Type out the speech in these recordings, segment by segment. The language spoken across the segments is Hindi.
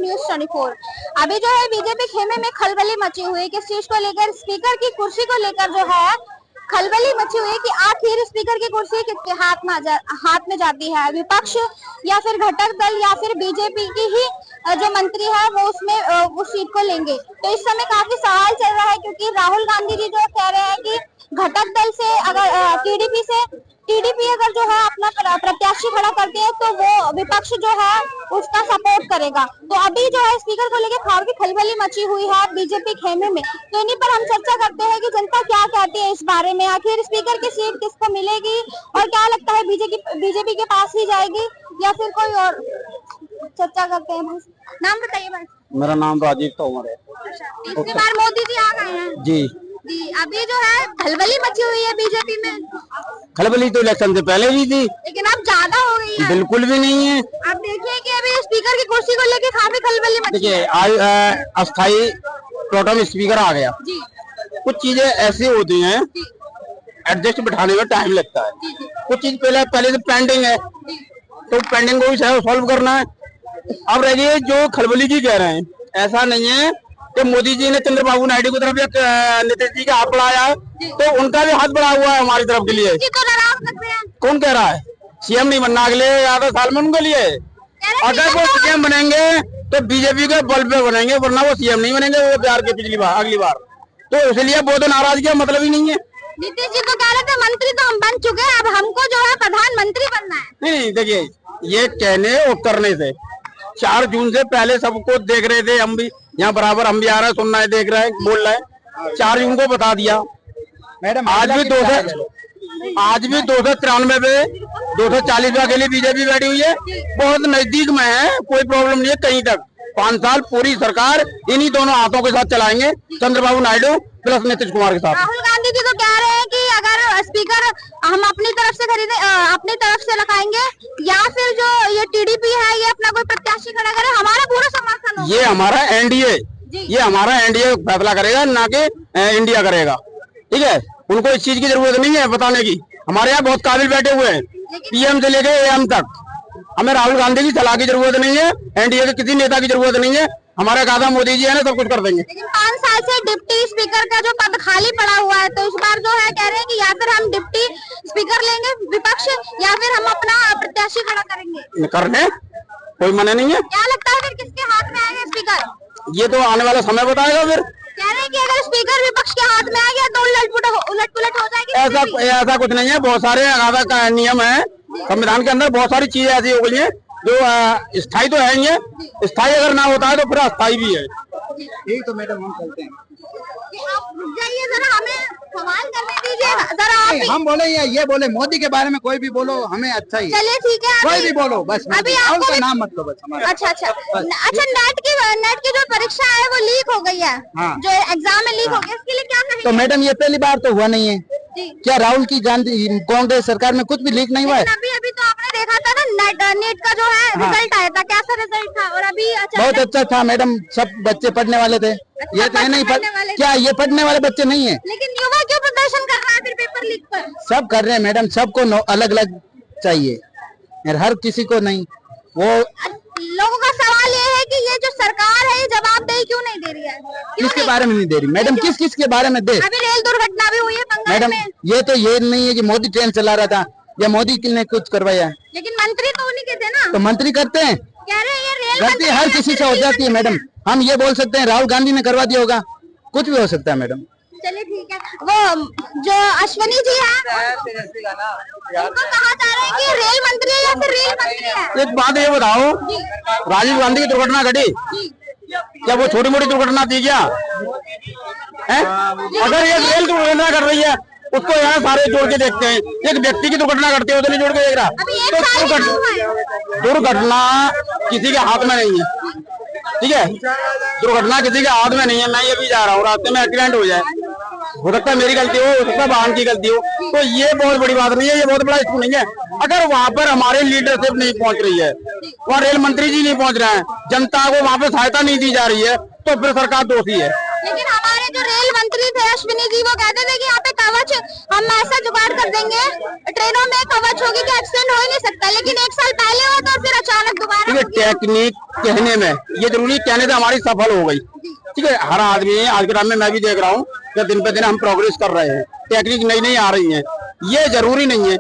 न्यूज़ 24। अभी जो है बीजेपी खेमे में खलबली मची हुई है। किस चीज को लेकर? स्पीकर की कुर्सी को लेकर जो है खलबली मची हुई है कि आखिर स्पीकर की कुर्सी किसके हाथ में जाती है? विपक्ष या फिर घटक दल या फिर बीजेपी की ही जो मंत्री है वो उसमें उस सीट को लेंगे। तो इस समय काफी सवाल चल रहा है, क्योंकि राहुल गांधी जी जो कह रहे हैं कि घटक दल से अगर टीडीपी अगर जो है अपना प्रत्याशी खड़ा करते हैं तो वो विपक्ष जो है उसका सपोर्ट करेगा। तो अभी जो है स्पीकर को लेकर काफी खलबली मची हुई है बीजेपी खेमे में। तो इन्हीं पर हम चर्चा करते हैं कि जनता क्या कहती है इस बारे में। आखिर स्पीकर की सीट किसको मिलेगी और क्या लगता है बीजेपी के पास ही जाएगी या फिर कोई और? चर्चा करते हैं। नाम बताइए भाई। मेरा नाम राजीव तोमर है। तीसरी बार मोदी जी आ गए हैं जी। अभी जो है खलबली मची हुई है बीजेपी में। खलबली तो इलेक्शन से पहले भी थी, लेकिन अब ज्यादा हो गई है। बिल्कुल भी नहीं है। अब देखिए कि अभी स्पीकर की कुर्सी को लेके काफी खलबली मची है। देखिए आज अस्थाई टोटल स्पीकर आ गया जी। कुछ चीजें ऐसी होती हैं एडजस्ट बिठाने में टाइम लगता है। कुछ चीज पहले से पेंडिंग है तो पेंडिंग को भी सॉल्व करना है। अब रहिए जो खलबली जी कह रहे हैं, ऐसा नहीं है कि मोदी जी ने चंद्रबाबू नायडू की तरफ या नीतीश जी का हाथ बढ़ाया है तो उनका भी हाथ बढ़ा हुआ है हमारी तरफ के लिए। कौन कह रहा है? सीएम नहीं बनना अगले 11 साल में उनके लिए। अगर वो सीएम बनेंगे तो बीजेपी के बल पे बनेंगे, वरना वो सीएम नहीं बनेंगे वो बिहार के अगली बार। तो इसलिए वो तो नाराजगी का मतलब ही नहीं है। नीतीश जी तो कह रहे थे मंत्री तो हम बन चुके हैं, अब हमको जो है प्रधानमंत्री बनना है। नहीं देखिए ये कहने और करने से 4 जून से पहले सबको देख रहे थे, हम भी यहाँ बराबर हम भी आ रहे हैं, सुन रहे हैं, देख रहे हैं, बोल रहे हैं। 4 जून को बता दिया मैडम। आज भी 293 पे 240 के लिए बीजेपी बैठी हुई है, बहुत नजदीक में है, कोई प्रॉब्लम नहीं है कहीं तक। 5 साल पूरी सरकार इन्हीं दोनों हाथों के साथ चलाएंगे, चंद्रबाबू नायडू प्लस नीतीश कुमार के साथ। राहुल गांधी जी तो कह रहे हैं कि अगर स्पीकर हम अपनी तरफ से अपनी तरफ से लगाएंगे या फिर जो ये टीडीपी है ये अपना कोई प्रत्याशी खड़ा करे, हमारा पूरा समर्थन होगा। ये हमारा एनडीए फैसला करेगा, ना कि इंडिया करेगा। ठीक है, उनको इस चीज की जरूरत नहीं है बताने की। हमारे यहाँ बहुत काबिल बैठे हुए हैं, पीएम से लेके एम तक। हमें राहुल गांधी की सलाह की जरूरत नहीं है, एनडीए के किसी नेता की जरूरत नहीं है। हमारा कादा मोदी जी है ना, सब कुछ कर देंगे। लेकिन 5 साल से डिप्टी स्पीकर का जो पद खाली पड़ा हुआ है, तो इस बार जो है कह रहे हैं कि या फिर हम डिप्टी स्पीकर लेंगे विपक्ष या फिर हम अपना प्रत्याशी खड़ा करेंगे। करने कोई मना नहीं है। क्या लगता है फिर किसके हाथ में आएगा स्पीकर? ये तो आने वाला समय बताएगा। फिर कह रहे हैं कि अगर स्पीकर विपक्ष के हाथ में आ गया तो उलट पुलट हो जाएगी। ऐसा कुछ नहीं है। बहुत सारे नियम है संविधान के अंदर, बहुत सारी चीजें ऐसी हो गई है जो स्थायी तो है ही है। स्थायी अगर ना होता है तो फिर अस्थायी भी है। यही तो मैडम हम चलते हैं। आप रुक जाइए जरा, हमें सवाल करने दीजिए जरा। आप हम बोले या ये बोले मोदी के बारे में कोई भी बोलो, हमें अच्छा ही। चलिए ठीक है, कोई भी बोलो, बस अभी आपको नाम मत लो बस हमारा। अच्छा नेट की जो परीक्षा है वो लीक हो गई है। हाँ। जो एग्जाम में लीक हो गया, इसके लिए क्या करेंगे? तो मैडम ये पहली बार तो हुआ नहीं है। क्या राहुल की कांग्रेस सरकार में कुछ भी लीक नहीं हुआ है? अभी तो आपने देखा था ना नीट का जो है रिजल्ट आया था, कैसा रिजल्ट था? और अभी बहुत अच्छा था मैडम, सब बच्चे पढ़ने वाले थे। ये तो नहीं क्या ये पढ़ने वाले बच्चे नहीं है? लेकिन युवा क्यों प्रदर्शन कर रहा है फिर पेपर लीक पर? सब कर रहे हैं मैडम, सबको अलग अलग चाहिए, हर किसी को नहीं। वो लोगों का सवाल ये है कि ये जो सरकार है ये जवाबदेही क्यों नहीं दे रही है? किसके बारे में नहीं दे रही मैडम? किस के बारे में दे? अभी रेल दुर्घटना भी हुई है बंगाल मैडम में। ये तो ये नहीं है कि मोदी ट्रेन चला रहा था या मोदी ने कुछ करवाया। लेकिन मंत्री तो उन्हीं के थे ना। तो मंत्री करते हैं, कह रहे हैं ये रेल गलती हर किसी से हो जाती है मैडम। हम ये बोल सकते हैं राहुल गांधी ने करवा दिया होगा, कुछ भी हो सकता है मैडम। चलिए ठीक है। वो जो अश्विनी जी है उनको कहा जा रहा है कि रेल मंत्री है या फिर रेल मंत्री है? एक बात ये बताओ, राजीव गांधी की दुर्घटना घटी, क्या वो छोटी मोटी दुर्घटना थी क्या? अगर ये रेल दुर्घटना कर रही है उसको यहाँ सारे जोड़ के देखते हैं, एक व्यक्ति की दुर्घटना करते हो तो नहीं जोड़ के देख रहा। तो दुर्घटना किसी के हाथ में नहीं है। ठीक है, दुर्घटना किसी के हाथ में नहीं है। मैं ये भी जा रहा हूँ, रास्ते में एक्सीडेंट हो जाए, हो सकता है मेरी गलती हो सकता है वाहन की गलती हो, तो ये बहुत बड़ी बात नहीं है, ये बहुत बड़ा इशू नहीं है। अगर वहाँ पर हमारे लीडरशिप नहीं पहुँच रही है, वहाँ रेल मंत्री जी नहीं पहुँच रहे हैं, जनता को वहाँ पे सहायता नहीं दी जा रही है, तो फिर सरकार दोषी है। लेकिन हमारे जो रेल मंत्री थे अश्विनी जी, वो कहते थे कि यहाँ पे कवच हम ऐसा जुगाड़ कर देंगे, ट्रेनों में कवच होगी कि एक्सीडेंट हो ही नहीं सकता। लेकिन 1 साल पहले हुआ तो फिर अचानक दोबारा ठीक है, टेक्निक कहने में ये जरूरी, कहने से हमारी सफल हो गई, ठीक है। हर आदमी आज के टाइम में मैं भी देख रहा हूँ कि दिन पे दिन हम प्रोग्रेस कर रहे हैं, टेक्निक नई नई आ रही है, ये जरूरी नहीं है।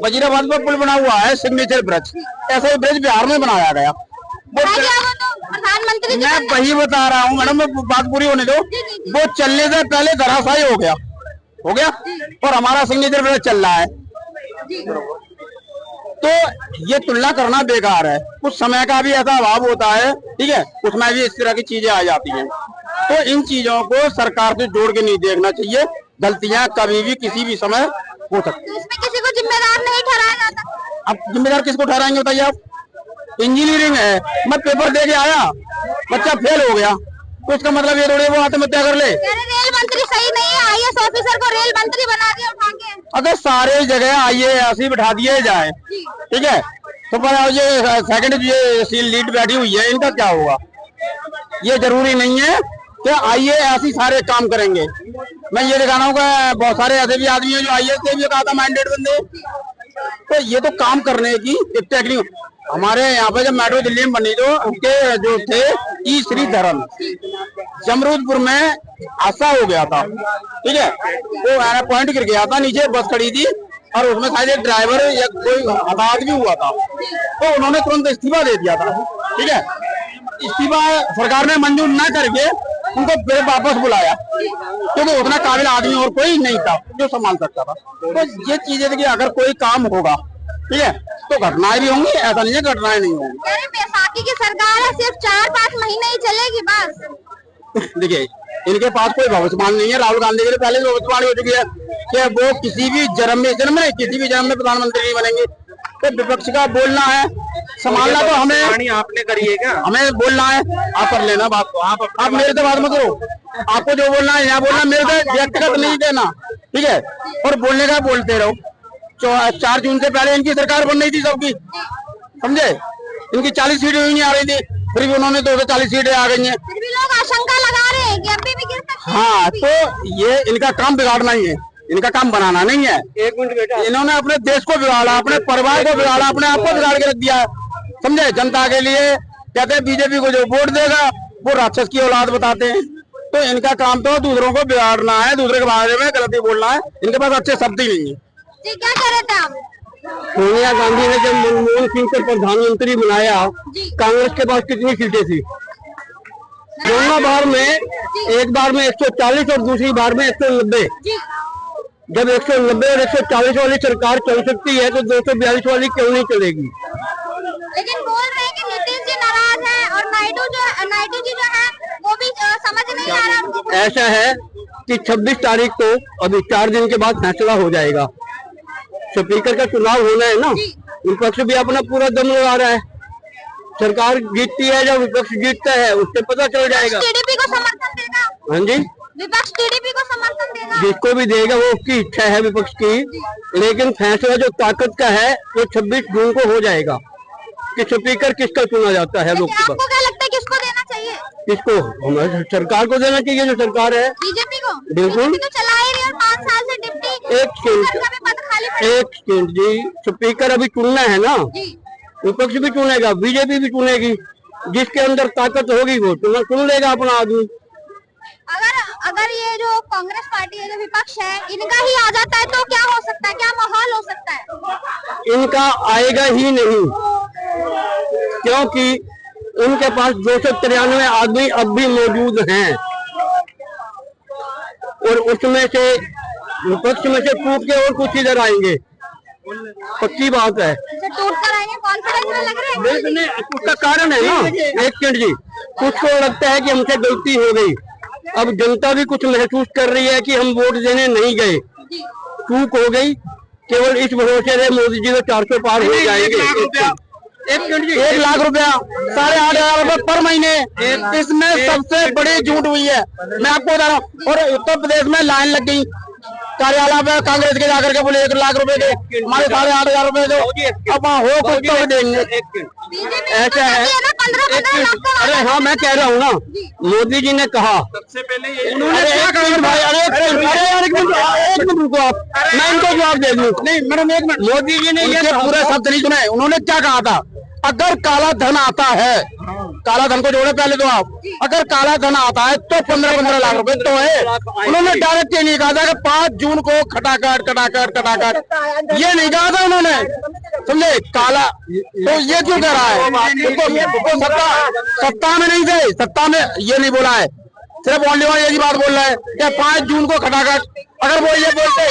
वजीराबाद पर पुल बना हुआ है सिग्नेचर ब्रिज, ऐसा ही ब्रिज बिहार में बनाया गया, प्रधानमंत्री मैं वही बता रहा हूँ मैडम, बात पूरी होने दो। वो चलने से पहले धराशायी हो गया और हमारा सिग्नेचर ब्रिज चल रहा है, तो ये तुलना करना बेकार है। कुछ समय का भी ऐसा अभाव होता है, ठीक है, उसमें भी इस तरह की चीजें आ जाती हैं, तो इन चीजों को सरकार से जोड़ के नहीं देखना चाहिए। गलतियां कभी भी किसी भी समय हो सकती है, इसमें किसी को जिम्मेदार नहीं ठहराया जाता। अब जिम्मेदार किसको ठहराएंगे बताइए आप? इंजीनियरिंग है, मैं पेपर दे के आया, बच्चा फेल हो गया, तो इसका मतलब ये थोड़ी वो आत्महत्या कर ले। रेल मंत्री सही नहीं है, IAS ऑफिसर को रेल मंत्री बना दिया उठा के। अगर सारे जगह IAS ही बिठा दिए जाए, ठीक है, तो पर ये सेकंड ये लीड बैठी हुई है, इनका क्या होगा? ये जरूरी नहीं है कि IAS ही सारे काम करेंगे। मैं ये दिखा रहा हूँ कि बहुत सारे ऐसे भी आदमी हैं जो IAS से भी कहा था माइंडेड बंदे, तो ये तो काम करने की एक टेक्निक। हमारे यहाँ पे जब मेट्रो दिल्ली में बनी, तो उनके जो थे ई श्रीधरन, जमरूदपुर में हादसा हो गया था, ठीक है, वो पॉइंट गिर गया था, नीचे बस खड़ी थी और उसमें शायद एक ड्राइवर या कोई हताहत भी हुआ था, तो उन्होंने तुरंत इस्तीफा दे दिया था, ठीक है। इस्तीफा सरकार ने मंजूर न करके उनको फिर वापस बुलाया, क्योंकि उतना काबिल आदमी और कोई नहीं था जो संभाल सकता था। तो ये चीजें देखिए, अगर कोई काम होगा, ठीक है, तो घटनाएं भी होंगी, ऐसा नहीं है घटनाएं नहीं होंगी। बैसाखी की सरकार है, सिर्फ 4-5 महीने ही चलेगी बस। देखिए, इनके पास कोई भविष्यवाणी नहीं है। राहुल गांधी के लिए पहले भविष्यवाणी हो चुकी है कि वो किसी भी जन्म में प्रधानमंत्री नहीं बनेंगे। तो विपक्ष का बोलना है, संभालना तो हमें, आपने करी है क्या? हमें बोलना है, आप कर लेना बात को, आप मेरे से बात मत करो, आपको जो बोलना है यहाँ बोलना, मेरे से व्यक्तिगत नहीं देना, ठीक है, और बोलने का बोलते रहो। 4 जून से पहले इनकी सरकार बन रही थी सबकी, समझे, इनकी 40 सीटें ही नहीं आ रही थी, फिर भी उन्होंने 240 सीटें आ गई हैं। फिर भी लोग आशंका लगा रहे हैं कि अभी भी गिर सकते हैं। हाँ, तो ये इनका काम बिगाड़ना ही है, इनका काम बनाना नहीं है। एक मिनट बेटा, इन्होंने अपने देश को बिगाड़ा, अपने परिवार को बिगाड़ा, अपने आप को बिगाड़ के रख दिया, समझे। जनता के लिए कहते हैं बीजेपी को जो वोट देगा वो राक्षस की औलाद बताते हैं, तो इनका काम तो दूसरों को बिगाड़ना है, दूसरे के बारे में गलती बोलना है, इनके पास अच्छे शब्द ही नहीं है। जी, क्या कह रहे थे आप? सोनिया गांधी ने जब मनमोहन सिंह को प्रधानमंत्री बनाया, कांग्रेस के पास कितनी सीटें थी? दोनों बार में, एक बार में 140 और दूसरी बार में 190। जब 190 और 140 वाली सरकार चल सकती है, तो 242 वाली क्यों नहीं चलेगी? लेकिन बोल रहे हैं कि नीतीश जी नाराज हैं और नायडू जी जो है वो भी समझ नहीं आ रहा। ऐसा है कि 26 तारीख को, अभी 4 दिन के बाद फैसला हो जाएगा। स्पीकर का चुनाव होना है ना, विपक्ष भी अपना पूरा दम लगा रहा है। सरकार जीतती है या विपक्ष जीतता है, उससे पता चल जाएगा। टीडीपी को समर्थन देगा? हाँ जी, विपक्ष टीडीपी को समर्थन देगा? जिसको भी देगा वो उसकी इच्छा है विपक्ष की, लेकिन फैसला जो ताकत का है वो 26 जून को हो जाएगा कि स्पीकर किसका चुना जाता है लोकसभा। आपको क्या लगता है किसको देना चाहिए? किसको? हमारे सरकार को देना चाहिए, जो सरकार है। बीजेपी को? बिल्कुल। तो चला ही रही है 5 साल से डिप्टी। एक सेकंड जी, स्पीकर अभी चुनना है ना, विपक्ष भी चुनेगा, बीजेपी भी चुनेगी, जिसके अंदर ताकत होगी वो चुन लेगा अपना आदमी। अगर ये जो कांग्रेस पार्टी है, जो विपक्ष है, इनका ही आ जाता है तो क्या हो सकता है, क्या माहौल हो सकता है? इनका आएगा ही नहीं, क्योंकि उनके पास 293 आदमी अब भी मौजूद हैं, और उसमें से विपक्ष में से टूट के और कुछ इधर आएंगे, पक्की बात है। टूट कर आएंगे, कॉन्फिडेंस में लग रहे हैं। उसका कारण है ना, एक सेकंड जी, कुछ को लगता है कि हमसे गलती हो गई, अब जनता भी कुछ महसूस कर रही है कि हम वोट देने नहीं गए, चूक हो गई, केवल इस भरोसे से मोदी जी को 400 पार हो जाएंगे। 1 लाख रुपया, 8,500 रुपए पर महीने, इसमें सबसे बड़ी झूठ हुई है, मैं आपको बता रहा हूँ। और उत्तर प्रदेश में लाइन लग गई कार्यालय पे, कांग्रेस के जाकर के बोले 1 लाख रुपए दे, हमारे 8,500 रुपए दो, अब हो कुछ तो देंगे। ऐसा है, अरे हाँ, मैं कह रहा हूँ ना, मोदी जी ने कहा सबसे पहले, उन्होंने क्या कहा भाई, अरे एक मिनट रुको आप, मैं इनको जवाब दे दूँ। नहीं मैडम, एक मिनट, मोदी जी ने ये पूरे शब्द नहीं सुने। उन्होंने क्या कहा था अगर काला धन आता है, काला धन को जोड़े पहले तो आप, अगर काला धन आता है तो 15-15 लाख रुपए तो है। उन्होंने डायरेक्ट ये नहीं कहा था कि 5 जून को खटाखट, ये नहीं कहा था उन्होंने, समझे? काला तो ये क्यों कह रहा है? उनको सत्ता में नहीं थे, सत्ता में ये नहीं बोला है, सिर्फ ओनली वन ये बात बोल रहा है कि 5 जून को खटाखट। अगर वो ये बोलते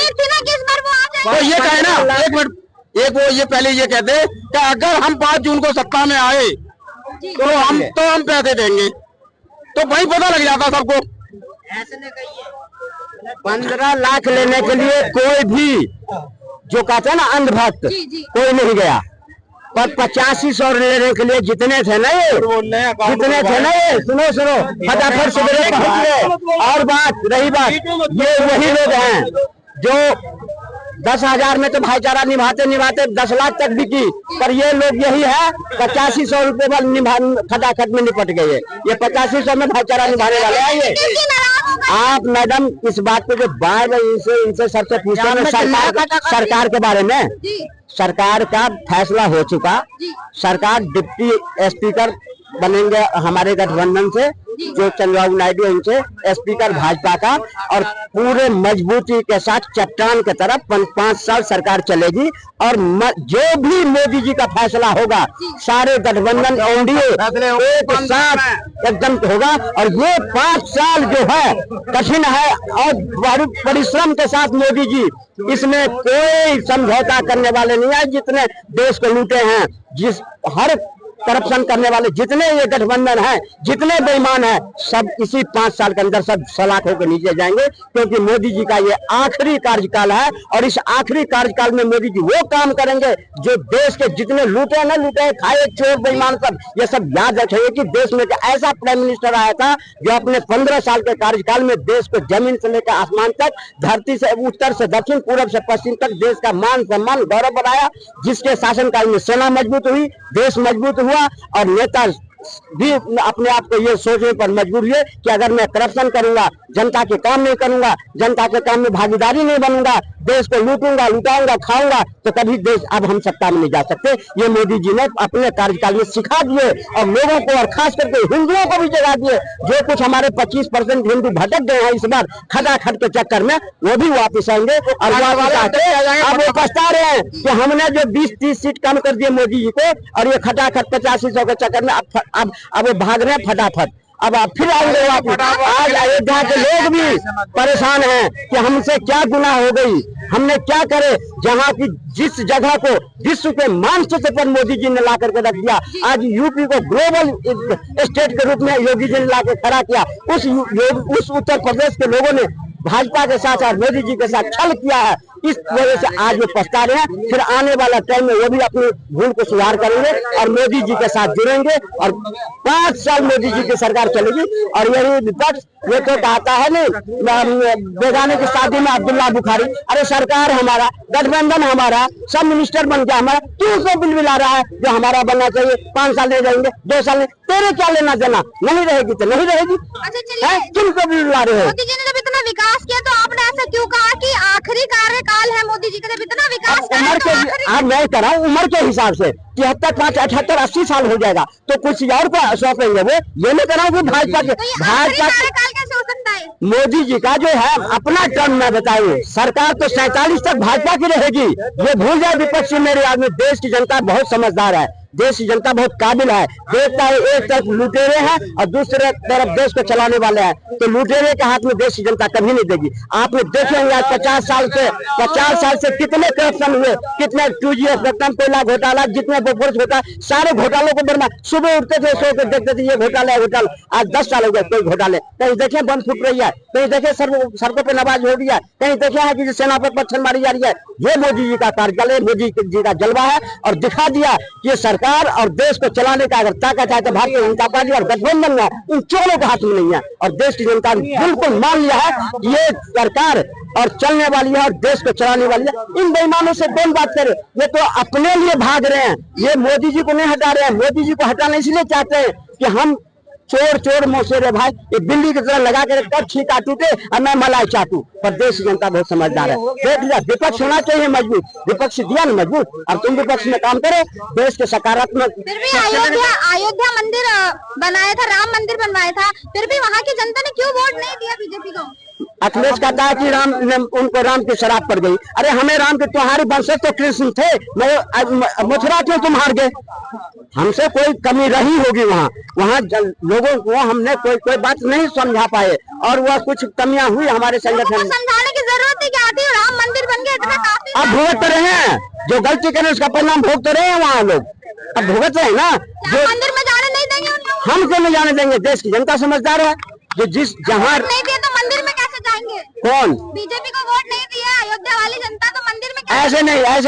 तो ये कहे ना, एक मिनट, एक वो ये पहले ये कहते कि अगर हम 5 जून को सत्ता में आए तो हम पैसे देंगे, तो वही पता लग जाता सबको। 15 लाख लेने के लिए कोई भी जो कहते हैं ना अंधभक्त, कोई नहीं गया। पर 8500 लेने के लिए जितने थे ना ये, सुनो फटाफट सवेरे पहुंच गए। और रही बात, ये वही लोग हैं जो 10,000 में तो भाईचारा निभाते 10 लाख तक बिकी, पर ये लोग यही है 8500 रुपए वाले खटाखट में निपट गए। ये 8500 में भाईचारा निभाने वाले हैं ये। आप मैडम इस बात पे जो बार बार इनसे सबसे पूछते हैं सरकार के बारे में, सरकार का फैसला हो चुका, सरकार डिप्टी स्पीकर बनेंगे हमारे गठबंधन से, जो चंद्रबाबू नायडू उनसे स्पीकर भाजपा का, और पूरे मजबूती के साथ चट्टान की तरफ 5 साल सरकार चलेगी। और जो भी मोदी जी का फैसला होगा सारे गठबंधन एनडीए एक साथ एकदम होगा। और ये 5 साल जो है कठिन है और बहुत परिश्रम के साथ मोदी जी, इसमें कोई समझौता करने वाले नहीं है। जितने देश को लूटे हैं, जिस हर करप्शन करने वाले जितने ये गठबंधन है, जितने बेईमान है, सब इसी 5 साल के अंदर सब सलाखों के नीचे जाएंगे, क्योंकि मोदी जी का ये आखिरी कार्यकाल है। और इस आखिरी कार्यकाल में मोदी जी वो काम करेंगे जो देश के जितने लूटे खाए चोर बेईमान सब, ये सब याद रखेंगे कि देश में ऐसा प्राइम मिनिस्टर आया था जो अपने 15 साल के कार्यकाल में देश को जमीन से लेकर आसमान तक, धरती से उत्तर से दक्षिण, पूरब से पश्चिम तक देश का मान सम्मान गौरव बढ़ाया, जिसके शासनकाल में सेना मजबूत हुई, देश मजबूत हुआ। और नेता भी अपने आप को ये सोचने पर मजबूर हुए कि अगर मैं करप्शन करूंगा, जनता के काम नहीं करूंगा, जनता के काम में भागीदारी नहीं बनूंगा, देश को लुटाऊंगा, खाऊंगा, तो कभी देश अब हम सत्ता में नहीं जा सकते। ये मोदी जी ने अपने कार्यकाल में सिखा दिए और लोगों को, और खास करके हिंदुओं को भी जगा दिए। जो कुछ हमारे 25% हिंदू भटक गए हैं इस बार खटाखट के चक्कर में, वो भी वापिस आएंगे। और अब वो पछता रहे हैं कि हमने जो 20-30 सीट कम कर दिए मोदी जी को, और ये खटाखट 8500 के चक्कर में अब वो भाग रहे हैं फटाफट। अब आप फिर आएंगे वापस। आज अयोध्या के लोग भी परेशान हैं कि हमसे क्या गुनाह हो गई, हमने क्या करे, जहाँ की जिस जगह को विश्व के मानचित्र पर मोदी जी ने ला करके रख दिया। आज यूपी को ग्लोबल स्टेट के रूप में योगी जी ने ला के खड़ा किया। उस उत्तर प्रदेश के लोगों ने भाजपा के साथ और मोदी जी के साथ छल किया है। इस वजह से आज वो पछता रहे हैं। फिर आने वाला टाइम में वो भी अपनी भूल को सुधार करेंगे और मोदी जी के साथ जुड़ेंगे और 5 साल मोदी जी की सरकार चलेगी। और यही विपक्ष ये तो कहता है नहीं, बेगाने की शादी में अब्दुल्ला बुखारी, अरे सरकार हमारा, गठबंधन हमारा, सब मिनिस्टर बन गया हमारा, क्यों उसको बिल बिला रहा है जो हमारा बनना चाहिए। 5 साल नहीं रहेंगे, 2 साल नहीं, तेरे क्या लेना देना, नहीं रहेगी तो नहीं रहेगी। क्यों को बिल बिला रहे हो? मोदी जी ने जब इतना विकास किया तो आपने ऐसा क्यों कहा कि आखिरी कार्यकाल है मोदी जी का, जब इतना विकास उम्र के मैं कह रहा हूँ उम्र के हिसाब से 73, 5, 78, 80 साल हो जाएगा तो कुछ और को सौंपेंगे। वो ये नहीं कर रहा हूँ भाजपा के, भाजपा कैसे हो सकता है? मोदी जी का जो है अपना टर्म में बताइए, सरकार तो 47 तक भाजपा की रहेगी। ये भूल जाए विपक्षी मेरे आदमी। देश की जनता बहुत समझदार है, देश की जनता बहुत काबिल है। देखता है एक तरफ लुटेरे हैं और दूसरे तरफ देश को चलाने वाले हैं, तो लुटेरे के हाथ में देश की जनता कभी नहीं देगी। आपने देखे होंगे 50 साल से कितने करप्शन हुए, कितने 2GS रत्न कोयला घोटाला, जितने बोफोर्स घोटाला, सारे घोटालों को बर्मा। सुबह उठते थे, सो के देखते थे ये घोटाला है घोटाला। आज 10 साल हो गए कोई घोटाले। कहीं देखे बम फूट रही है, कहीं देखे सड़कों पर नमाज हो रही है, कहीं देखे है कि सेना पर पत्थर मारी जा रही है। ये मोदी जी का कार्यकाल है, मोदी जी का जलवा है। और दिखा दिया कि सरकार और देश को चलाने का अगर ताकत है तो भारतीय जनता पार्टी और गठबंधन में इन चोरों के हाथ में नहीं है। और देश की जनता ने बिल्कुल मान लिया है ये सरकार और चलने वाली है और देश को चलाने वाली है। इन बेईमानों से कौन बात करे? ये तो अपने लिए भाग रहे हैं, ये मोदी जी को नहीं हटा रहे हैं। मोदी जी को हटाना इसलिए चाहते हैं कि हम चोर चोर मौसेरे भाई, ये बिल्ली की तरह लगा के कब छीका टूटे और मैं मलाई चाटू। पर देश की जनता बहुत समझदार है। देख लिया, विपक्ष होना चाहिए मजबूत, विपक्ष दिया ना मजबूत, और तुम विपक्ष में काम करो देश के सकारात्मक। फिर भी अयोध्या मंदिर बनाया था, राम मंदिर बनवाया था, फिर भी वहाँ की जनता ने क्यों वोट नहीं दिया बीजेपी को? अखिलेश कहता है कि राम ने उनको राम की शराब पड़ गई। अरे हमें राम के, तुम्हारे वंशज तो कृष्ण थे, मथुरा क्यों तुम हार गए? हमसे कोई कमी रही होगी वहाँ लोगों को हमने कोई बात नहीं समझा पाए, और वह कुछ कमियां हुई हमारे संगठन में। समझाने की जरूरत ही क्या थी? राम मंदिर बन गया, इतना काफी। अब भुगत तो रहे हैं, जो गलती करे उसका परिणाम भोग तो रहे हैं वहाँ लोग, अब भुगत रहे ना। जो मंदिर में जाने नहीं देंगे उनको? हम क्यों नहीं जाने देंगे? देश की जनता समझदार है, जो जिस जहाँ नहीं दिया तो मंदिर में कैसे जाएंगे? कौन? बीजेपी को वोट नहीं दिया अयोध्या वाली जनता, तो मंदिर में ऐसे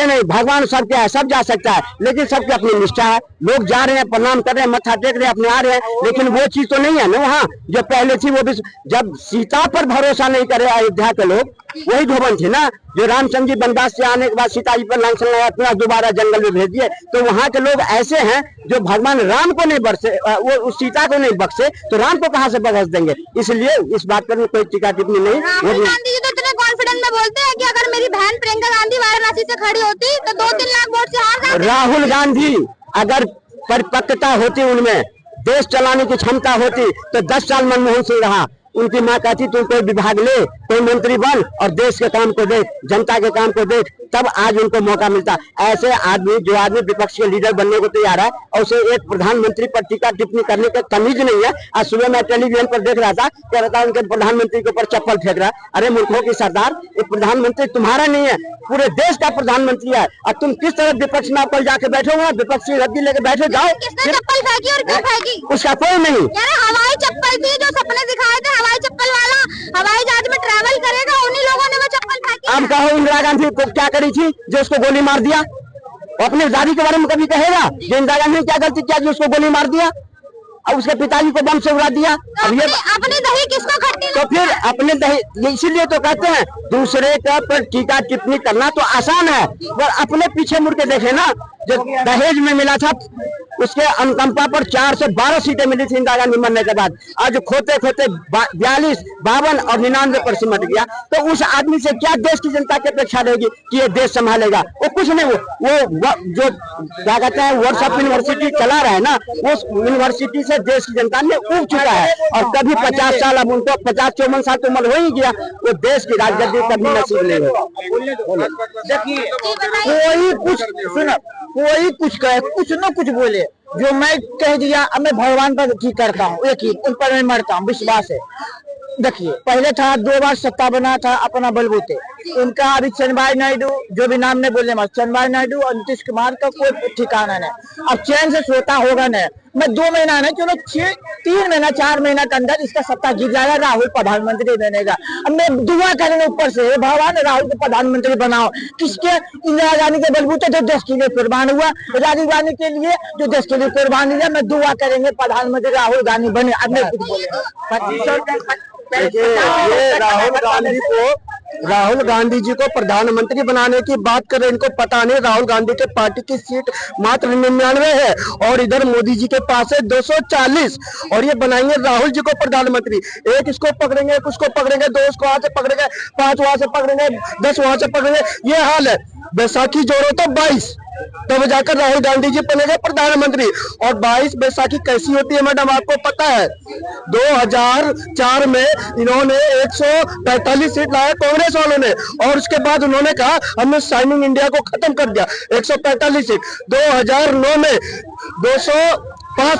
नहीं, भगवान सब क्या है, सब जा सकता है, लेकिन सबकी अपनी निष्ठा है। लोग जा रहे हैं, प्रणाम कर रहे हैं, मत्था टेक रहे हैं, अपने आ रहे हैं, लेकिन वो चीज तो नहीं है ना वहाँ जो पहले थी। वो भी जब सीता पर भरोसा नहीं करे अयोध्या के लोग, वही धोबन थी ना, जो रामचंद्र जी वनवास से आने के बाद सीता जी पर लांछन लगाया, दोबारा जंगल में भेज दिए। तो वहाँ के लोग ऐसे हैं जो भगवान राम को नहीं बख्शे, वो उस सीता को नहीं बख्शे, तो राम को कहाँ से बख्श देंगे? इसलिए इस बात पर कोई टीका टिप्पणी नहीं। राहुल गांधी जी तो इतने कॉन्फिडेंस में बोलते हैं कि अगर मेरी बहन प्रियंका गांधी वाराणसी से खड़ी होती तो 2-3 लाख वोट से हार जाते। राहुल गांधी अगर परिपक्वता होती, उनमें देश चलाने की क्षमता होती, तो 10 साल मनमोहन सिंह रहा। उनकी माँ कहती तू कोई विभाग ले, कोई मंत्री बन और देश के काम को देख, जनता के काम को देख, तब आज उनको मौका मिलता। ऐसे आदमी, जो आदमी विपक्ष के लीडर बनने को तैयार है और उसे एक प्रधानमंत्री पर टीका टिप्पणी करने का तमीज नहीं है। आज सुबह मैं टेलीविजन पर देख रहा था, कह रहा था उनके प्रधानमंत्री के ऊपर चप्पल फेंक रहा। अरे मूर्खों की सरदार, ये प्रधानमंत्री तुम्हारा नहीं है, पूरे देश का प्रधानमंत्री है, और तुम किस तरह विपक्ष में कल जाके बैठोगे? विपक्ष की रद्दी लेके बैठे जाओ। किसने चप्पल फेंकी और क्यों फेंकी? उसका कोई नहीं। हवाई चप्पल थी, जो सपने दिखाए थे, हवाई चप्पल वाला हवाई जहाज में ट्रैवल करेगा, उन्हीं लोगों ने वो चप्पल फेंकी। अब कहो इंदिरा गांधी को क्या करी थी जो उसको गोली मार दिया? अपने दादी के बारे में कभी कहेगा कि इंदिरा गांधी ने क्या गलती किया जो उसको गोली मार दिया और उसके पिताजी को बम से उड़ा दिया? अब ये अपनी दही किसको खट्टी? तो फिर अपने दही, इसीलिए तो कहते हैं दूसरे का पर टीका टिप्पणी करना तो आसान है, पर अपने पीछे मुड़ के देखे ना। जो दहेज में मिला था, उसके अनुकंपा पर 4 से 12 सीटें मिली थी इंदिरा गांधी मरने के बाद। आज खोते खोते 42, 52 और 99 पर सिमट गया। तो उस आदमी से क्या देश की जनता की अपेक्षा रहेगी कि ये देश संभालेगा? वो कुछ नहीं। वो जो क्या कहते हैं व्हाट्सएप यूनिवर्सिटी चला रहा है ना, उस यूनिवर्सिटी से देश की जनता ने उब चुका है। और कभी 50 साल, अब उनको 50-54 साल तो उम्र हो ही गया, वो देश की राजगद्दी कभी नसीब नहीं होगा। देखिए, कोई कुछ सुनो, कोई कुछ कहे, कुछ न कुछ बोले, जो मैं कह दिया अब मैं भगवान पर की करता हूँ, यकीन उन पर मैं मरता हूँ, विश्वास है। देखिए, पहले था 2 बार सत्ता बना था अपना बलबूते उनका। अभी चंद्रबाबू नायडू, जो भी नाम ने बोले मत, चंद्रबाबू नायडू और नीतीश कुमार का कोई ठिकाना नहीं। अब चैन से सोता होगा नहीं, मैं 2 महीना नहीं, चलो 3 महीना 4 महीना के अंदर इसका सत्ता गिर जाएगा, राहुल प्रधानमंत्री बनेगा। अब मैं दुआ करेंगे ऊपर से, भगवान राहुल को प्रधानमंत्री बनाओ। किसके? इंदिरा गांधी के बलबूते जो देश के लिए कुर्बान हुआ, राजीव गांधी के लिए जो देश के लिए कुर्बान हुआ। मैं दुआ करेंगे प्रधानमंत्री राहुल गांधी बने। अब मैं कुछ बोले ये राहुल गांधी जी को प्रधानमंत्री बनाने की बात कर रहे हैं। इनको पता नहीं राहुल गांधी के पार्टी की सीट मात्र 99 है और इधर मोदी जी के पास है 240, और ये बनाएंगे राहुल जी को प्रधानमंत्री। एक इसको पकड़ेंगे, एक उसको पकड़ेंगे, 2 उसको वहां से पकड़ेंगे, 5 वहां से पकड़ेंगे, 10 वहां से पकड़ेंगे। ये हाल है। बैसाखी जोड़ो तो 22, तब जाकर राहुल गांधी जी बनेंगे प्रधानमंत्री। और 22 बैसाखी कैसी होती है मैडम, आपको पता है? 2004 में इन्होंने 145 सीट लाया कांग्रेस वालों ने, और उसके बाद उन्होंने कहा हमने शाइनिंग इंडिया को खत्म कर दिया, 145 सीट। 2009 में 205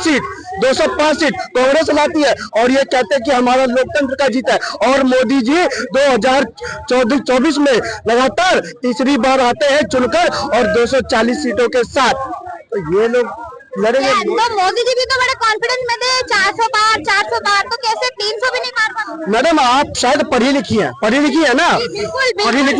सीट कांग्रेस लाती है, और ये कहते हैं कि हमारा लोकतंत्र का जीत है। और मोदी जी 2024 में लगातार तीसरी बार आते हैं चुनकर और 240 सीटों के साथ। तो ये लोग लड़ेंगे। तो मोदी जी भी तो बड़े कॉन्फिडेंस में थे, 400 पार, तो कैसे 300 भी नहीं मार पाए? मैडम आप शायद पढ़ी लिखी है ना, पढ़ी लिखी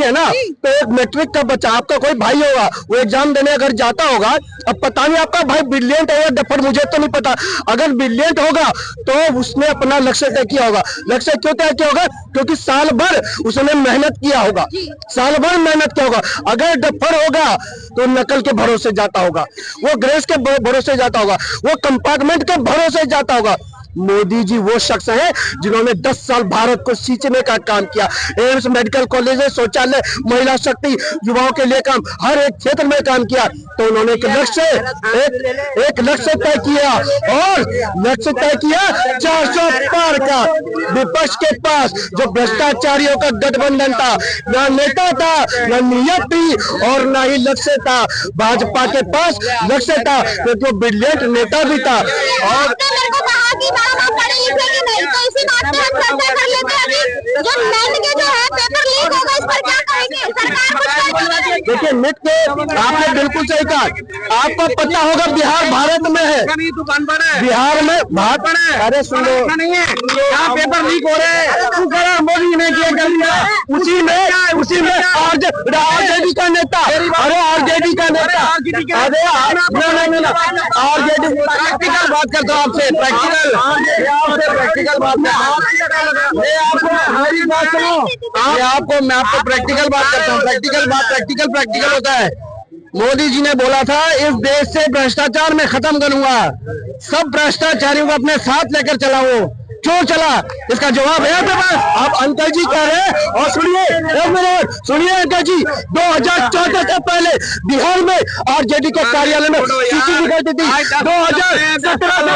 है ना, तो एक मैट्रिक का बच्चा, आपका कोई भाई होगा, वो एग्जाम देने अगर जाता होगा, अब पता नहीं आपका भाई ब्रिलियंट है या डफर, मुझे तो नहीं पता। अगर ब्रिलियंट होगा तो उसने अपना लक्ष्य तय किया होगा। लक्ष्य क्यों तय किया होगा? क्योंकि साल भर उसने मेहनत किया होगा, साल भर मेहनत किया होगा। अगर डफर होगा तो नकल के भरोसे जाता होगा, वो ग्रेस के भरोसे जाता होगा, वो कंपार्टमेंट के भरोसे जाता होगा। मोदी जी वो शख्स है जिन्होंने 10 साल भारत को सींचने का काम किया। एम्स, मेडिकल कॉलेज, शौचालय, महिला शक्ति, युवाओं के लिए काम, हर एक क्षेत्र में काम किया। तो उन्होंने एक लक्ष्य तय किया और लक्ष्य तय किया 400 पार का। विपक्ष के पास जो भ्रष्टाचारियों का गठबंधन था, न नेता था, न नीयत थी और न ही लक्ष्य था। भाजपा के पास लक्ष्य था क्योंकि वो ब्रिलियंट नेता भी था। और पढ़े लिखे कि नहीं, तो इसी बात पे हम चर्चा कर लेते हैं। अभी जो नेट के जो है पेपर लीक होगा, इस पर क्या कहेंगे? सरकार कुछ देखिए, नेट के आपने बिल्कुल सही कहा। आपको पता होगा बिहार भारत में है, बिहार में भारत। अरे सुनो, यहाँ पेपर लीक हो रहे हैं, मोदी ने किया कर दिया। उसी में आरजेडी का नेता, अरे आरजेडी का नेता, अरे आरजेडी प्रैक्टिकल बात करता हूँ आपसे, प्रैक्टिकल बात मैं आपको प्रैक्टिकल बात करता हूँ। प्रैक्टिकल होता है। मोदी जी ने बोला था इस देश से भ्रष्टाचार में खत्म करूंगा, सब भ्रष्टाचारियों को अपने साथ लेकर चला। वो क्यों चला, इसका जवाब है आपके पास। आप अंकल जी कह रहे हैं और सुनिए अंकल जी, 2014 से पहले बिहार में आरजेडी के कार्यालय में सीसी निकलती थी। 2017 में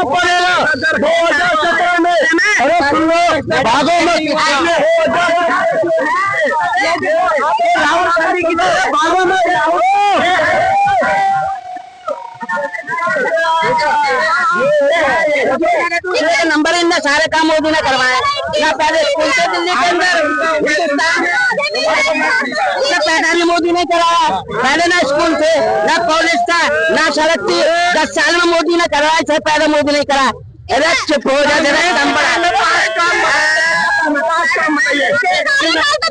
पड़ेगा 2017 में। अरे सुनो, भागो मत, राहुल गांधी की भागो मत। नंबर इन सारे काम मोदी ने करवाए ना। पहले स्कूल से दिल्ली के अंदर पैदा भी मोदी ने कराया। पहले ना स्कूल थे, ना कॉलेज था, ना सड़क थी। 10 साल में मोदी ने करवाया, इससे पहले मोदी नहीं करा। चुप हो जाते रहे।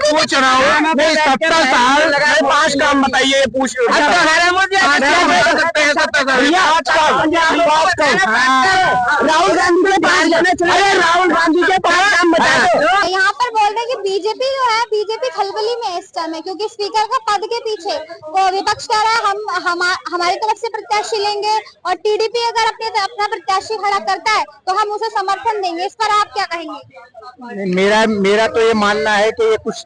पूछ रहा हूँ 70 साल 5 काम बताइए। पूछ राहुल गांधी के पास जाना चाहिए। राहुल गांधी के पास काम बता दो। यहाँ पर बोल रहे हैं कि बीजेपी जो है, बीजेपी खलबली में इस समय, क्योंकि स्पीकर का पद के पीछे वो विपक्ष कह रहा है हमारी तरफ से प्रत्याशी लेंगे और टीडीपी अगर अपना प्रत्याशी खड़ा करता है तो हम उसे समर्थन देंगे। इस पर आप क्या कहेंगे? मेरा तो ये मानना है कि ये कुछ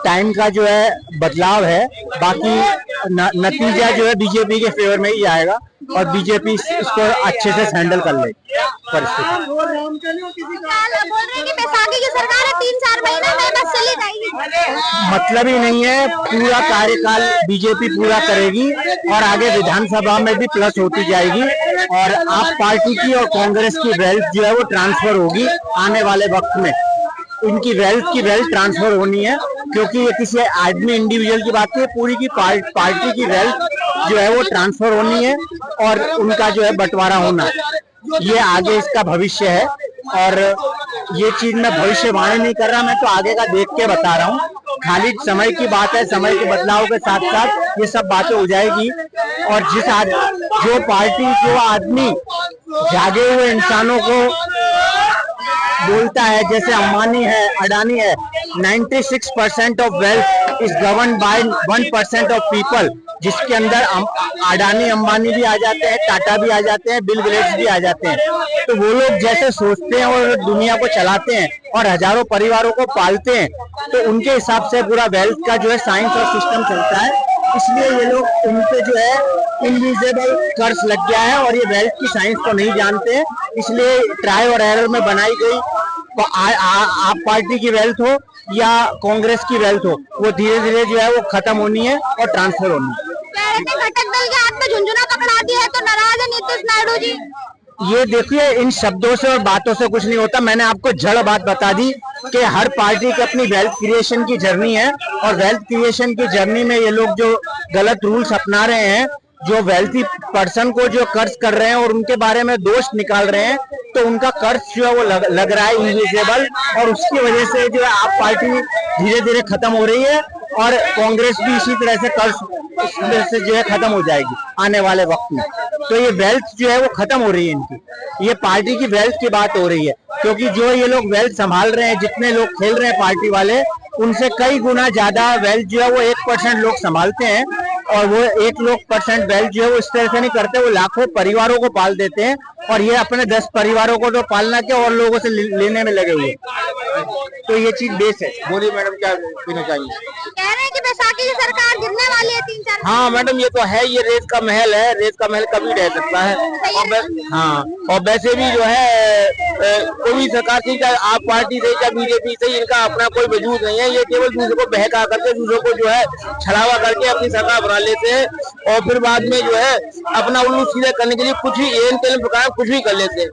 टाइम का जो है बदलाव है। बाकी नतीजा जो है बीजेपी के फेवर में ही आएगा और बीजेपी इसको अच्छे से हैंडल कर लेगी परिस्थिति। बोल रहे हैं कि बैसाखी की सरकार है, 3-4 महीने में बस चली जाएगी। मतलब ही नहीं है, पूरा कार्यकाल बीजेपी पूरा करेगी और आगे विधानसभा में भी प्लस होती जाएगी। और आप पार्टी की और कांग्रेस की वेल्थ जो है वो ट्रांसफर होगी आने वाले वक्त में। इनकी वेल्थ ट्रांसफर होनी है, क्योंकि ये किसी आदमी इंडिविजुअल की बात नहीं है, पूरी की पार्टी की वेल्थ जो है वो ट्रांसफर होनी है और उनका जो है बंटवारा होना है। ये आगे इसका भविष्य है और ये चीज मैं भविष्यवाणी नहीं कर रहा, मैं तो आगे का देख के बता रहा हूँ। खाली समय की बात है, समय के बदलाव के साथ साथ ये सब बातें हो जाएगी। और जो पार्टी, जो आदमी जागे हुए इंसानों को बोलता है, जैसे अंबानी है, अडानी है, 96% of wealth is govern by 1% of people, जिसके अंदर अडानी अंबानी भी आ जाते हैं, टाटा भी आ जाते हैं, बिल गेट्स भी आ जाते हैं। तो वो लोग जैसे सोचते हैं और दुनिया को चलाते हैं और हजारों परिवारों को पालते हैं, तो उनके हिसाब से पूरा वेल्थ का जो है साइंस और सिस्टम चलता है। इसलिए ये लोग, उनपे जो है इनविजिबल कर्ज लग गया है और ये वेल्थ की साइंस को नहीं जानते हैं। इसलिए ट्राई और एरर में बनाई गई आप पार्टी की वेल्थ हो या कांग्रेस की वेल्थ हो, वो धीरे धीरे जो है वो खत्म होनी है और ट्रांसफर होनी है। घटक दल के हाथ में झुंझुना पकड़ा दिया है तो नाराज है नीतीश नायडू जी। ये देखिए, इन शब्दों से और बातों से कुछ नहीं होता। मैंने आपको जड़ बात बता दी कि हर पार्टी की अपनी वेल्थ क्रिएशन की जर्नी है और वेल्थ क्रिएशन की जर्नी में ये लोग जो गलत रूल्स अपना रहे हैं, जो वेल्थी पर्सन को जो कर्ज कर रहे हैं और उनके बारे में दोष निकाल रहे हैं, तो उनका कर्ज जो है वो लग रहा है इनविजिबल, और उसकी वजह से जो है आप पार्टी धीरे धीरे खत्म हो रही है और कांग्रेस भी इसी तरह से कर्ज से जो है खत्म हो जाएगी आने वाले वक्त में। तो ये वेल्थ जो है वो खत्म हो रही है इनकी, ये पार्टी की वेल्थ की बात हो रही है। क्योंकि जो ये लोग वेल्थ संभाल रहे हैं, जितने लोग खेल रहे हैं पार्टी वाले, उनसे कई गुना ज्यादा वेल्थ जो है वो 1% लोग संभालते हैं, और वो 1% वेल्थ जो है वो इस तरह से नहीं करते, वो लाखों परिवारों को पाल देते हैं, और ये अपने 10 परिवारों को तो पालना के और लोगों से लेने में लगे हुए। तो ये चीज बेस है। बोलिए मैडम, क्या कहना चाहिए? कह रहे हैं कि बैसाखी की सरकार गिरने वाली है 3-4। हाँ मैडम, ये तो है, ये रेत का महल है, रेत का महल कभी रह सकता है। हाँ, और वैसे भी जो है कोई भी सरकार से, चाहे आप पार्टी से चाहे बीजेपी से, इनका अपना कोई वजूद नहीं है। ये केवल दूसरों को बहका करके, दूसरों को जो है छलावा करके अपनी सरकार बना लेते हैं, और फिर बाद में जो है अपना उल्लू सीधे करने के लिए कुछ ही एन तेन प्रकार कुछ भी कर लेते हैं।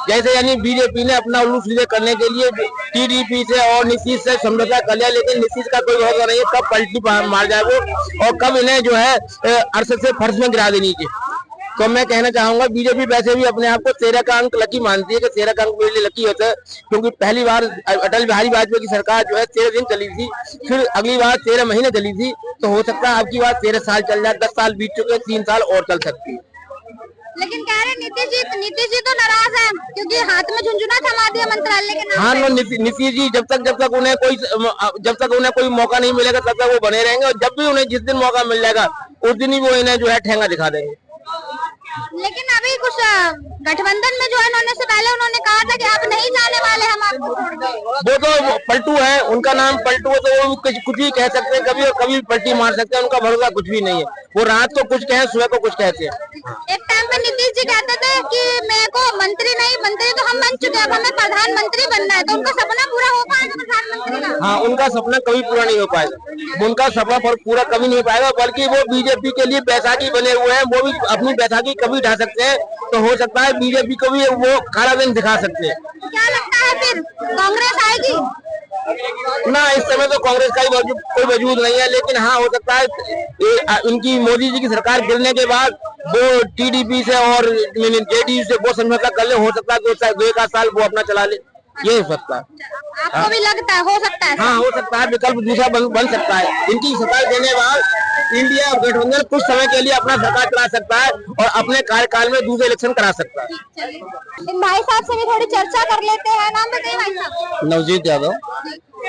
जैसे यानी बीजेपी ने अपना उल्लू सीधे करने के लिए टीडीपी से और नीतीश से समझौता कर लिया, लेकिन नीतीश का कोई भरोसा नहीं है कब पलटी मार जाए वो, और कब इन्हें जो है अरसे से फर्श में गिरा देनी चाहिए। तो मैं कहना चाहूंगा, बीजेपी वैसे भी अपने आप को 13 का अंक लकी मानती है कि 13 का अंक मेरे लिए लकी होता है, क्योंकि पहली बार अटल बिहारी वाजपेयी की सरकार जो है 13 दिन चली थी, फिर अगली बार 13 महीने चली थी, तो हो सकता है अब की बार 13 साल चल जाए। 10 साल बीत चुके, 3 साल और चल सकती है। लेकिन कह रहे नीतीश जी तो नाराज हैं, क्योंकि हाथ में झुंझुना थमा दिया मंत्रालय के नाम। हाँ, नीतीश जी जब तक उन्हें कोई मौका नहीं मिलेगा तब तक वो बने रहेंगे, और जब भी उन्हें जिस दिन मौका मिल जाएगा उस दिन ही वो इन्हें जो है ठेंगा दिखा देंगे। लेकिन अभी कुछ गठबंधन में जो है से पहले उन्होंने कहा था कि आप नहीं जाने वाले, हम आपको छोड़ देंगे। वो तो पलटू है, उनका नाम पलटू है, तो वो कुछ भी कह सकते हैं, कभी और कभी पलटी मार सकते हैं, उनका भरोसा कुछ भी नहीं है। वो रात को कुछ कहे, सुबह को कुछ कहते हैं। एक टाइम पे नीतीश जी कहते थे कि मेरे को मंत्री तो हम बन चुके हैं, अब हमें प्रधानमंत्री बनना है, तो उनका सपना पूरा हो पाएगा प्रधानमंत्री का? हाँ, उनका सपना कभी पूरा नहीं हो पाएगा, उनका सपना पूरा कभी नहीं हो पाएगा, बल्कि वो बीजेपी के लिए बैसाखी बने हुए हैं। वो भी अपनी बैसाखी कभी ढा सकते हैं, तो हो सकता है बीजेपी को भी वो काला दिन दिखा सकते हैं। क्या लगता है फिर कांग्रेस आएगी? ना, इस समय तो कांग्रेस का ही कोई वजूद नहीं है, लेकिन हाँ हो सकता है इनकी मोदी जी की सरकार गिरने के बाद वो टीडीपी से और जेडीयू से वो समझौता कर ले, हो सकता है 2 साल वो अपना चला ले, ये हो सकता है। आपको भी लगता है हो सकता है? हाँ, हो सकता है, विकल्प दूसरा बन सकता है। इनकी सरकार देने बाद इंडिया गठबंधन कुछ समय के लिए अपना सरकार चला सकता है और अपने कार्यकाल में दूसरे इलेक्शन करा सकता है। इन भाई साहब से भी थोड़ी चर्चा कर लेते हैं। नाम बताइए भाई साहब। नवजीत यादव।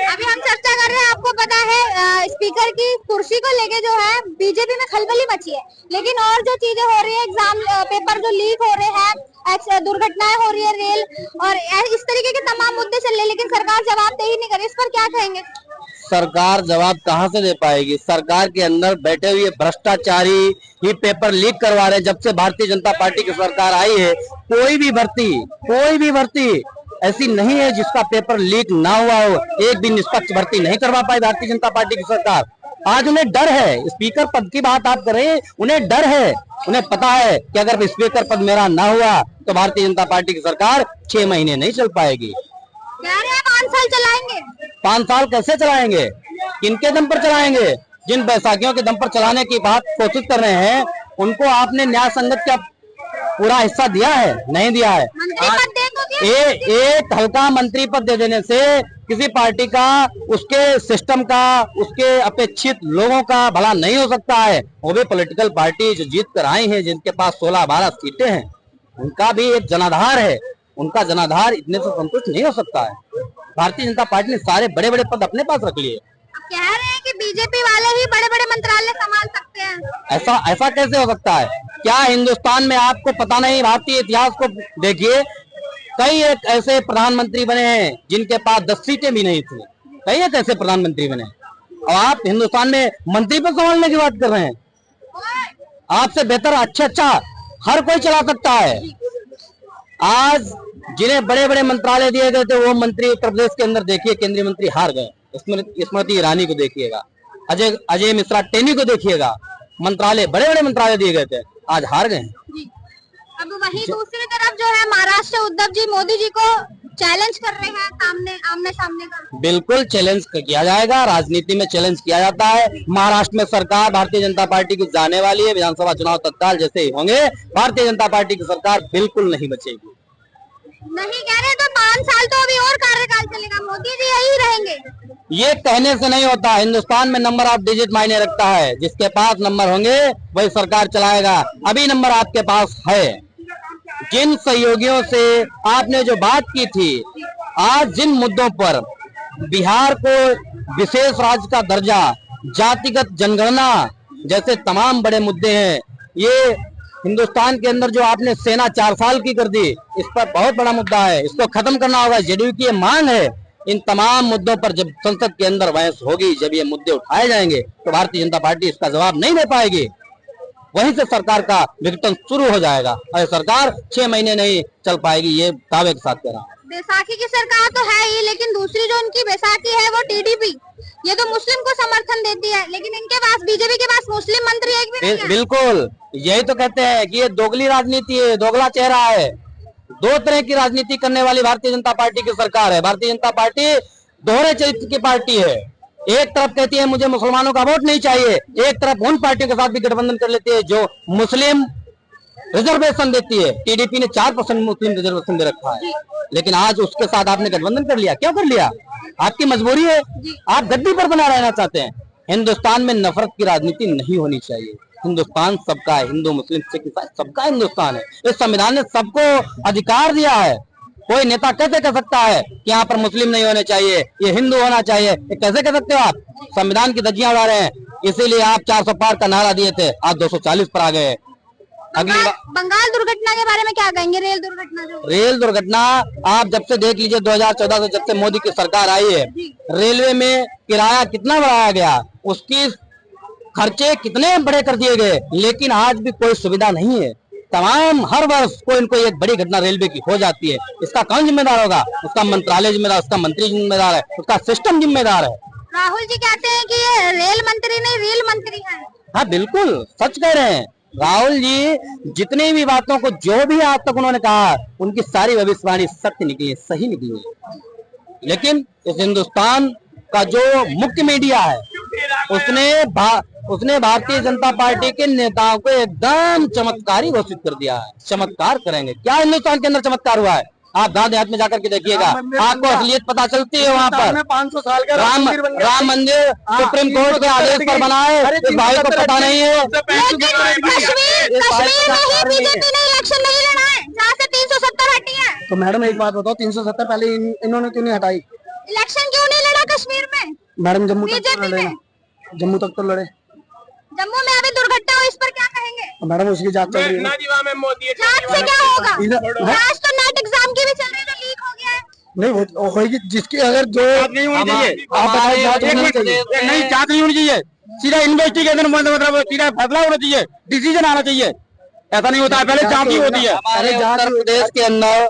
अभी हम चर्चा कर रहे हैं, आपको पता है स्पीकर की कुर्सी को लेके जो है बीजेपी में खलबली मची है, लेकिन और जो चीजें हो रही है, एग्जाम पेपर जो लीक हो रहे हैं, दुर्घटनाएं हो रही है रेल और इस तरीके के तमाम मुद्दे चल रहे, लेकिन सरकार जवाबदेही नहीं करे, इस पर क्या कहेंगे? सरकार जवाब कहाँ से दे पाएगी? सरकार के अंदर बैठे हुए भ्रष्टाचारी ही पेपर लीक करवा रहे। जब से भारतीय जनता पार्टी की सरकार आई है, कोई भी भर्ती ऐसी नहीं है जिसका पेपर लीक ना हुआ हो। एक भी निष्पक्ष भर्ती नहीं करवा पाई भारतीय जनता पार्टी की सरकार। आज उन्हें डर है, स्पीकर पद की बात आप कर रहे हैं, उन्हें डर है, उन्हें पता है कि अगर स्पीकर पद मेरा ना हुआ तो भारतीय जनता पार्टी की सरकार 6 महीने नहीं चल पाएगी। 5 साल चलाएंगे। 5 साल कैसे चलाएंगे? किनके दम पर चलाएंगे? जिन बैसाखियों के दम पर चलाने की बात कोशिश कर रहे हैं, उनको आपने न्याय संगत का पूरा हिस्सा दिया है? नहीं दिया है। एक हल्का मंत्री पद दे देने से किसी पार्टी का, उसके सिस्टम का, उसके अपेक्षित लोगों का भला नहीं हो सकता है। वो भी पॉलिटिकल पार्टी जो जीत कर आई है, जिनके पास 16-12 सीटें हैं, उनका भी एक जनाधार है। उनका जनाधार इतने से संतुष्ट नहीं हो सकता है। भारतीय जनता पार्टी ने सारे बड़े बड़े पद अपने पास रख लिए। कह रहे हैं कि बीजेपी वाले ही बड़े बड़े मंत्रालय संभाल सकते हैं। ऐसा कैसे हो सकता है? क्या हिंदुस्तान में आपको पता नहीं? भारतीय इतिहास को देखिए, कई एक ऐसे प्रधानमंत्री बने हैं जिनके पास 10 सीटें भी नहीं थी। कई एक ऐसे प्रधानमंत्री बने, और आप हिंदुस्तान में मंत्री पद संभालने की बात कर रहे हैं। आपसे बेहतर अच्छा हर कोई चला सकता है। आज जिन्हें बड़े बड़े मंत्रालय दिए गए थे, वो मंत्री उत्तर प्रदेश के अंदर देखिए, केंद्रीय मंत्री हार गए। स्मृति ईरानी को देखिएगा, अजय मिश्रा टेनी को देखिएगा, मंत्रालय बड़े बड़े मंत्रालय दिए गए थे, आज हार गए। अब वहीं दूसरी तरफ जो है महाराष्ट्र उद्धव जी मोदी जी को चैलेंज कर रहे हैं आमने सामने का। बिल्कुल चैलेंज किया जाएगा, राजनीति में चैलेंज किया जाता है। महाराष्ट्र में सरकार भारतीय जनता पार्टी की जाने वाली है। विधानसभा चुनाव तत्काल जैसे ही होंगे, भारतीय जनता पार्टी की सरकार बिल्कुल नहीं बचेगी। नहीं कह रहे तो 5 साल तो अभी और कार्यकाल चलेगा, मोदी जी यही रहेंगे। ये कहने से नहीं होता। हिंदुस्तान में नंबर ऑफ डिजिट मायने रखता है। जिसके पास नंबर होंगे वही सरकार चलाएगा। अभी नंबर आपके पास है। जिन सहयोगियों से आपने जो बात की थी, आज जिन मुद्दों पर बिहार को विशेष राज्य का दर्जा, जातिगत जनगणना जैसे तमाम बड़े मुद्दे हैं। ये हिंदुस्तान के अंदर जो आपने सेना 4 साल की कर दी, इस पर बहुत बड़ा मुद्दा है, इसको खत्म करना होगा। जेडीयू की ये मांग है। इन तमाम मुद्दों पर जब संसद के अंदर बहस होगी, जब ये मुद्दे उठाए जाएंगे, तो भारतीय जनता पार्टी इसका जवाब नहीं दे पाएगी। वहीं से सरकार का विघटन शुरू हो जाएगा और सरकार 6 महीने नहीं चल पाएगी, ये दावे के साथ कह रहा हूं। बैसाखी की सरकार तो है ही, लेकिन दूसरी जो इनकी बैसाखी है वो टीडीपी, ये तो मुस्लिम को समर्थन देती है, लेकिन इनके पास, बीजेपी के पास मुस्लिम मंत्री एक भी नहीं है। बिल्कुल, यही तो कहते हैं कि ये दोगली राजनीति है, दोगला चेहरा है। 2 तरह की राजनीति करने वाली भारतीय जनता पार्टी की सरकार है। भारतीय जनता पार्टी दोहरे चरित्र की पार्टी है। एक तरफ कहती है मुझे मुसलमानों का वोट नहीं चाहिए, एक तरफ उन पार्टियों के साथ भी गठबंधन कर लेती है जो मुस्लिम रिजर्वेशन देती है। टीडीपी ने 4% मुस्लिम रिजर्वेशन दे रखा है, लेकिन आज उसके साथ आपने गठबंधन कर लिया। क्यों कर लिया? आपकी मजबूरी है, आप गद्दी पर बना रहना चाहते हैं। हिंदुस्तान में नफरत की राजनीति नहीं होनी चाहिए। हिंदुस्तान सबका है, हिंदू मुस्लिम सिख ईसाई सबका हिंदुस्तान है। इस संविधान ने सबको अधिकार दिया है। कोई नेता कैसे कह सकता है कि यहाँ पर मुस्लिम नहीं होने चाहिए, ये हिंदू होना चाहिए? ये कैसे कह सकते हो आप? संविधान की धज्जियां उड़ा रहे हैं। इसीलिए आप 400 पार का नारा दिए थे, आज 240 पर आ गए। अगली बंगाल दुर्घटना के बारे में क्या कहेंगे? रेल दुर्घटना रेल दुर्घटना आप जब से देख लीजिए, 2014 से जब से मोदी की सरकार आई है, रेलवे में किराया कितना बढ़ाया गया, उसकी खर्चे कितने बड़े कर दिए गए, लेकिन आज भी कोई सुविधा नहीं है। तमाम हर वर्ष कोई न कोई एक बड़ी घटना रेलवे की हो जाती है। इसका कौन जिम्मेदार होगा? उसका मंत्रालय जिम्मेदार, उसका मंत्री जिम्मेदार है, उसका सिस्टम जिम्मेदार है। राहुल जी कहते हैं कि ये रेल मंत्री नहीं, रेल मंत्री है। हाँ बिल्कुल सच कह रहे हैं राहुल जी। जितनी भी बातों को जो भी आज तक उन्होंने कहा, उनकी सारी भविष्यवाणी सत्य निकली, सही निकली। लेकिन इस हिंदुस्तान का जो मुख्य मीडिया है, उसने भारतीय जनता पार्टी के नेताओं को एकदम चमत्कारी घोषित कर दिया है। चमत्कार करेंगे क्या? हिंदुस्तान के अंदर चमत्कार हुआ है? आप गांव देहात में जाकर के देखिएगा, आपको असलियत पता चलती है। वहाँ पर 500 साल का राम मंदिर सुप्रीम कोर्ट के आदेश पर बना है, इस भाई को पता नहीं है। कश्मीर में बीजेपी ने इलेक्शन नहीं लड़ा है, जहाँ से 370 हटी है। तो मैडम एक बात बताओ, 370 पहले इन्होंने क्यों नहीं हटाई? इलेक्शन क्यों नहीं लड़ा कश्मीर में? मैडम जम्मू तक तो लड़े, जम्मू तक तो लड़े। जम्मू में अभी दुर्घटना हुई, इस पर क्या कहेंगे? मैडम उसकी जांच चल रही है। जांच से क्या होगा? आज तो नेट एग्जाम की भी चल रही है, जो लीक हो गया है। नहीं वो होगी, जिसकी अगर जो नहीं होनी चाहिए, आप बताइए जांच होनी चाहिए। नहीं, जांच नहीं होनी चाहिए, सीधा इन्वेस्टिगेशन, मतलब सीधा फैसला होना चाहिए, डिसीजन आना चाहिए। ऐसा नहीं होता है, पहले जांच ही होती है। हमारे उत्तर प्रदेश के अंदर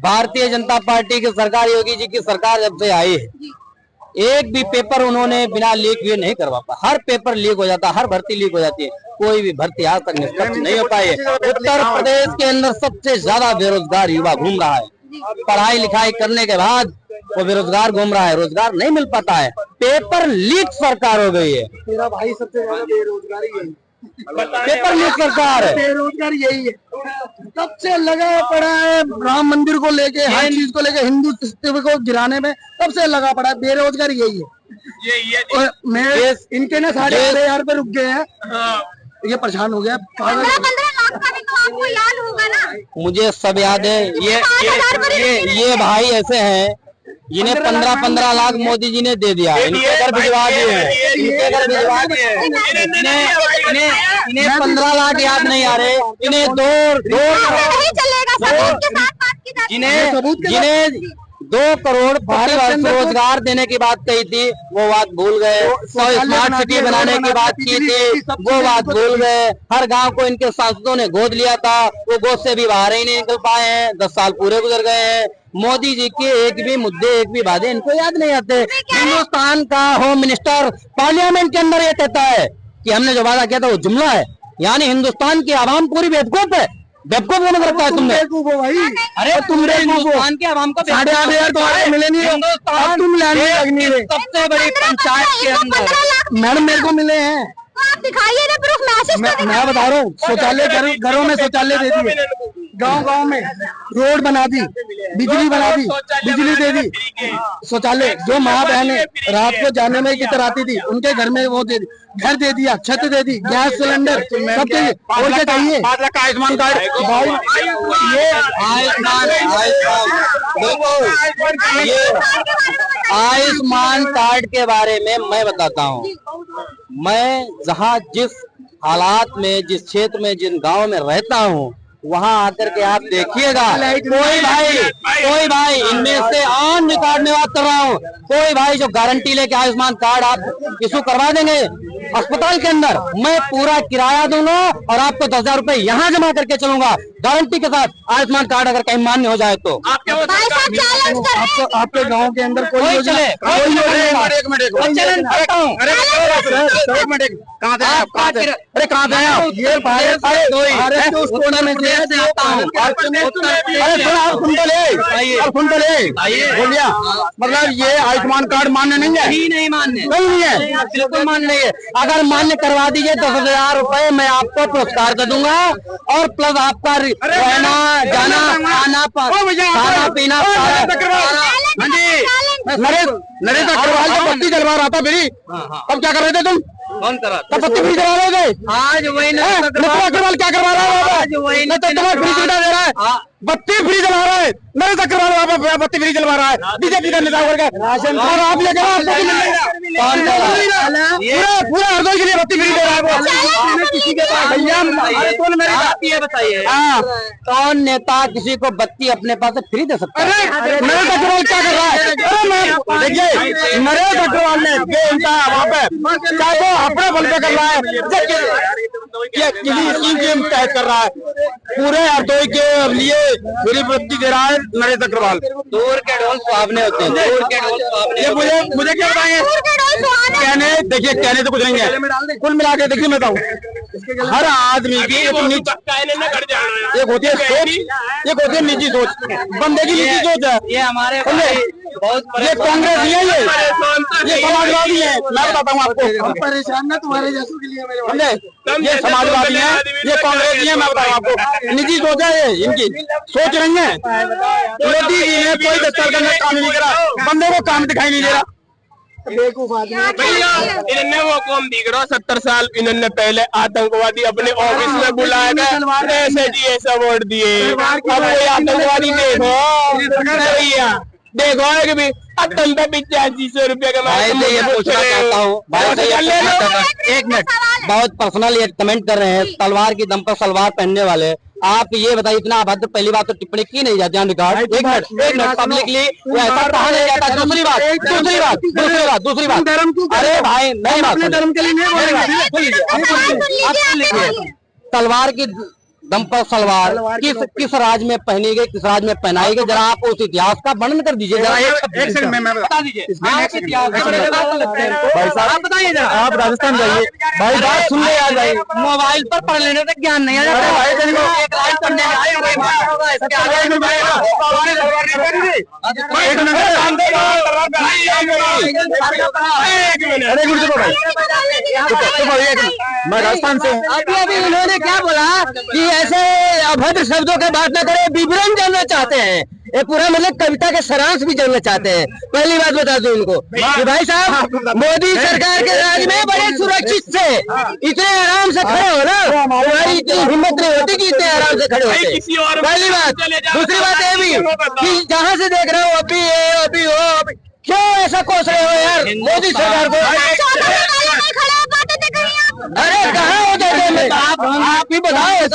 भारतीय जनता पार्टी की सरकार, योगी जी की सरकार जब से आई है, एक भी पेपर उन्होंने बिना लीक हुए नहीं करवा पाया। हर पेपर लीक हो जाता, हर भर्ती लीक हो जाती है, कोई भी भर्ती आज तक निष्पक्ष नहीं हो पाई है। उत्तर प्रदेश के अंदर सबसे ज्यादा बेरोजगार युवा घूम रहा है। पढ़ाई लिखाई करने के बाद वो बेरोजगार घूम रहा है, रोजगार नहीं मिल पाता है। पेपर लीक सरकार हो गई है। मेरा भाई सबसे ज्यादा बेरोजगारी है, पेपर लीक सरकार है, बेरोजगार यही है। तब से लगा पड़ा है राम मंदिर को लेके, हर चीज को लेके, हिंदू को गिराने में तब से लगा पड़ा है। बेरोजगार यही है। और मैं इनके ना 6,500 पे रुक गए हैं, ये परेशान हो गया। 15 लाख का भी तो आपको याद होगा ना? मुझे सब याद है। ये भाई ऐसे हैं जिन्हें 15-15 लाख मोदी जी ने दे दिया, इनके घर भिजवा दिए, इनके घर भिजवा दिए। इन्हें 15 लाख याद नहीं आ रहे, इन्हें नहीं चलेगा, सबूत के साथ बात की जाती है। जिन्हें 2 करोड़ रोजगार देने की बात कही थी, वो बात भूल गए। 100 स्मार्ट सिटी बनाने की बात की थी, वो बात भूल गए। हर गांव को इनके सांसदों ने गोद लिया था, वो गोद से भी बाहर ही नहीं निकल पाए हैं। 10 साल पूरे गुजर गए हैं। मोदी जी के एक भी मुद्दे, एक भी वादे इनको याद नहीं आते। हिंदुस्तान का होम मिनिस्टर पार्लियामेंट के अंदर ये कहता है कि हमने जो वादा किया था वो जुमला है, यानी हिंदुस्तान की आवाम पूरी बेवकूफ है। बेवकूफ होने रखा है तुमने। भाई अरे तुम हिंदुस्तान के आवाम को 8,500 तो मिले नहीं, तुम सबसे बड़ी पंचायत के अंदर मैडम मेरे को मिले हैं। तो आप दिखाइए ना प्रूफ, मैसेज मैं बता रहा हूँ, शौचालय घरों में शौचालय दे दिए, गांव गांव में रोड बना दी, बिजली बना दी, बिजली दे दी, शौचालय जो माँ बहनें रात को जाने में दिक्कत आती थी उनके घर में वो दे दी, घर दे दिया, छत दे दी, गैस सिलेंडर सब दे दी। और क्या चाहिए? आयुष्मान कार्ड, ये आयुष्मान कार्ड के बारे में मैं बताता हूँ। मैं जहाँ जिस हालात में, जिस क्षेत्र में, जिन गांव में रहता हूँ, वहाँ आकर के आप देखिएगा, कोई भाई इनमें से ऑन रिकॉर्ड में बात कर रहा हूँ, कोई भाई जो गारंटी लेके आयुष्मान कार्ड आप इशू करवा देंगे अस्पताल के अंदर, मैं पूरा किराया दूंगा और आपको 10,000 रुपए यहाँ जमा करके चलूंगा गारंटी के साथ। आयुष्मान कार्ड अगर कहीं मान्य हो जाए तो आपके गांव के अंदर कोई चले अरे कहाँ से आप? ये भारत के उस कोने में से सुन तो ले बोलिया, मतलब ये आयुष्मान कार्ड मान्य नहीं है? नहीं मान्य, नहीं है, बिल्कुल मान्य नहीं है। अगर मान्य करवा दीजिए 10,000 रुपए मैं आपको पुरस्कार दे दूंगा और प्लस आपका रहना, जाना, खाना पीना। हाँ जी, नरेश अग्रवाल जो बत्ती जलवा रहा था मेरी, तब क्या कर रहे थे तुम? कौन करा? तब बत्ती फ्री जला रहे थे। आज वही नरेश अग्रवाल क्या करवा रहा है? आज वही मैं तो तुम्हें फ्री सुविधा दे रहा है, बत्ती फ्री जला रहा है। नरेश अग्रवाल वहाँ पे बत्ती फ्री जलवा रहा है, बीजेपी का नेता होकर, और आप लेकर आपको भी मिल रहा पूरा हरदोई के लिए बत्ती फ्री दे रहा है वो। किसी के पास भैया बताइए, कौन नेता किसी को बत्ती अपने पास से फ्री दे सकता है? अरे नरेश अग्रवाल क्या कर रहा है? अरे देखिए, नरेश अग्रवाल ने वहाँ पे चाहे वो अपने बल पे कर रहा है, ये किसी स्कीम के तहत कर रहा है, पूरे हरदोई के लिए फ्री बत्ती दे रहा है नरेश अग्रवाल। दूर के ढोल सुहावने होते हैं, दूर के ढोल सुहावने। ये मुझे क्या बताएंगे? कहने देखिए, कहने तो कुछ नहीं है, कुल मिला के देखिए मैं बताऊँ, हर आदमी की एक होती है सोच, एक होती है निजी सोच, बंदे की निजी सोच है। ये हमारे ये कांग्रेस ही है, ये समाजवादी है। मैं बताता हूँ आपको, परेशान ना तुम्हारे जैसों के लिए मेरे समझे? ये समाजवादी है, ये कांग्रेस ही है। मैं बताऊँ आपको, निजी सोच है ये, इनकी सोच नहीं है। मोदी जी ने कोई 10 साल के अंदर काम नहीं करा, बंदे को काम दिखाई नहीं दे रहा। भैया इन्होंने वो कौन दिख रहा 70 साल इन्होंने पहले आतंकवादी अपने ऑफिस में बुलाया गया, ऐसे जी ऐसा वोट दिए। अब कोई आतंकवादी देखो देखो कि भी तुम तो 8500 रुपये का भाई से ये पूछना चाहता हूँ, एक मिनट, बहुत पर्सनल ये कमेंट कर रहे हैं, तलवार की दम पर सलवार पहनने वाले। आप ये बताइए, इतना अभद्र पहली बात तो टिप्पणी की नहीं जाती रिकॉर्ड। एक मिनट पब्लिकली ऐसा कहा नहीं जाता। दूसरी बात, अरे भाई नहीं, अपने धर्म के लिए तलवार की दम पर सलवार किस राज में पहनी गई, किस राज में पहनाई गई, जरा आप उस इतिहास का वर्णन कर दीजिए। जरा एक सेकंड में बता दीजिए, भाई साहब आप बताइए जरा। आप राजस्थान जाइए भाई, बात सुन ले यार भाई, मोबाइल पर पढ़ लेने तक ज्ञान नहीं आ मैं राजस्थान से। अभी इन्होंने क्या बोला कि ऐसे अभद्र शब्दों के बात न करे, विवरण जानना चाहते हैं, ये पूरा मतलब कविता के सारांश भी जानना चाहते हैं। पहली बात बता दूं इनको कि भाई साहब, मोदी सरकार के राज में बड़े सुरक्षित से इतने आराम से खड़े हो ना, हमारी इतनी हिम्मत नहीं होती कि इतने आराम से खड़े होते। पहली बात। दूसरी बात ये भी कि जहाँ से देख रहे हो अभी हो, क्यों ऐसा कोस रहे हो यार मोदी सरकार को? अरे कहाँ हो जाते आप ही बताओ।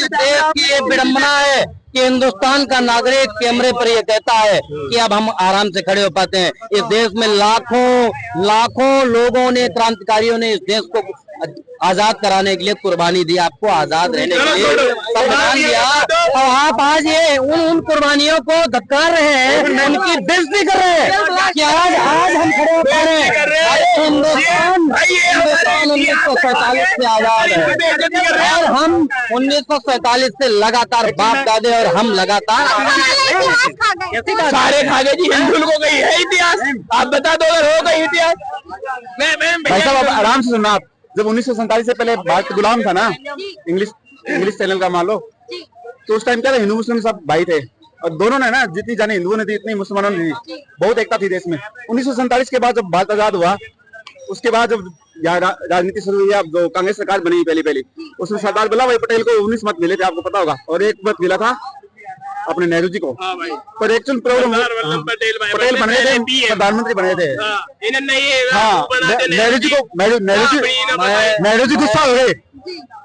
देश की ये विडम्बना है कि हिंदुस्तान का नागरिक कैमरे पर ये कहता है कि अब हम आराम से खड़े हो पाते हैं। इस देश में लाखों लोगों ने, क्रांतिकारियों ने इस देश को आजाद कराने के लिए कुर्बानी दी, आपको आजाद रहने के लिए संविधान दिया, और आप आज ये उन कुर्बानियों को धक्कार रहे हैं, उनकी बेइज्जती कर रहे हैं कि आज हम खड़े हो पा रहे हैं। हिंदुस्तान 1947 से आजाद है और हम 1947 से लगातार बाप दादे और हम लगातार सारे खा गए जी। हिंदू को गई है इतिहास, आप बता दो अगर हो गई इतिहास। भाई साहब आराम से सुनना, आप जब 1947 से पहले भारत गुलाम था ना, इंग्लिश चैनल का मान लो, तो उस टाइम क्या था, हिंदू मुस्लिम सब भाई थे और दोनों ने ना, जितनी जाने हिंदुओं ने दी इतनी मुसलमानों ने दी, बहुत एकता थी देश में। 1947 के बाद जब भारत आजाद हुआ, उसके बाद जब यहाँ राजनीति शुरू हुई, अब जो कांग्रेस सरकार बनी पहली उसमें सरदार वल्लभ भाई पटेल को 19 मत मिले थे, आपको पता होगा, और 1 मत मिला था अपने नेहरू जी को। पर एक्चुअल प्रॉब्लम पटेल बने थे, प्रधानमंत्री बने थे। नेहरू जी गुस्सा हो गए,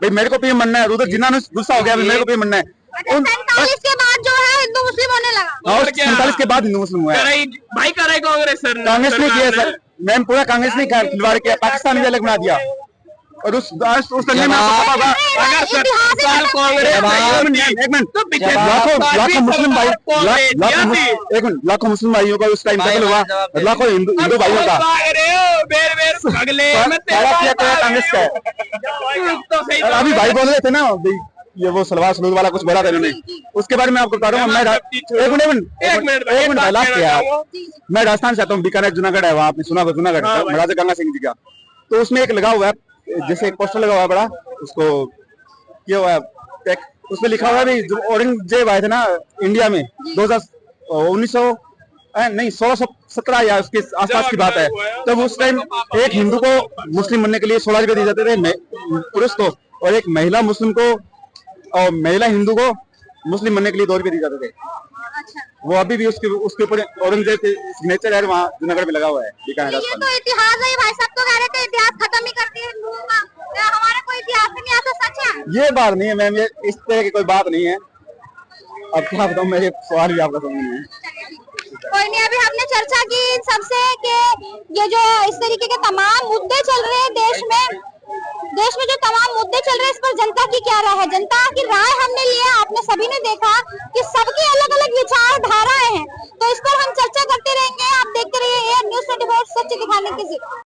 भाई मेरे को पीएम बनना है, उधर जिन्ना गुस्सा हो गया, मेरे को पीएम बनना है। 47 के बाद जो है हिंदू मुस्लिम होने लगा। और 47 के बाद हिंदू मुस्लिम हुआ है। भाई कर रहे कांग्रेस सर, कांग्रेस ने किया सर, मैम पूरा कांग्रेस ने खिलवाड़ किया, पाकिस्तान भी अलग बना दिया। और उस दंगे में अगर 70 साल कांग्रेस एक मिनट तो पीछे लाखों मुस्लिम भाई, एक मिनट, लाखों मुस्लिम भाइयों का उस टाइम कत्ल हुआ, लाखों हिंदू भाइयों का कांग्रेस का। अभी भाई बोल रहे थे ना, ये वो सलवार सलूर वाला कुछ बोला था इन्होंने, उसके बारे में आपको बता रहा हूँ। एक मिनट लास्ट किया, मैं राजस्थान से आता हूँ, बीकानेर जुनागढ़ है, वहाँ आपने सुना होगा जुनागढ़ महाराजा गंगा सिंह जी का, तो उसमें एक लगा हुआ है, जैसे एक पोस्टर लगा हुआ है बड़ा, उसको किया हुआ है, उसमें लिखा हुआ है जो औरंगजेब आए थे ना इंडिया में 1617 या उसके आसपास की बात है, तब उस टाइम एक हिंदू को मुस्लिम बनने के लिए 16 रुपए दिए जाते थे पुरुष को, और एक महिला मुस्लिम को और महिला हिंदू को मुस्लिम बनने के लिए 2 रुपए दिए जाते थे। वो अभी भी उसके ऊपर औरंगजेब के सिग्नेचर है, वहाँ जूनागढ़ में लगा हुआ है। ये तो इतिहास है भाई, सब तो कह रहे थे इतिहास खत्म ही कर दिया हिंदुओं का, हमारा कोई इतिहास नहीं, ऐसा सच है? ये बात नहीं है मैम, ये इस तरह की कोई बात नहीं है। अब क्या बताऊँ, मेरे सवाल भी आपका समझ नहीं है। कोई नहीं, अभी हमने चर्चा की इन सबसे कि ये जो इस तरीके के तमाम मुद्दे चल रहे हैं देश में जो तमाम मुद्दे चल रहे हैं, इस पर जनता की क्या राय है, जनता की राय हमने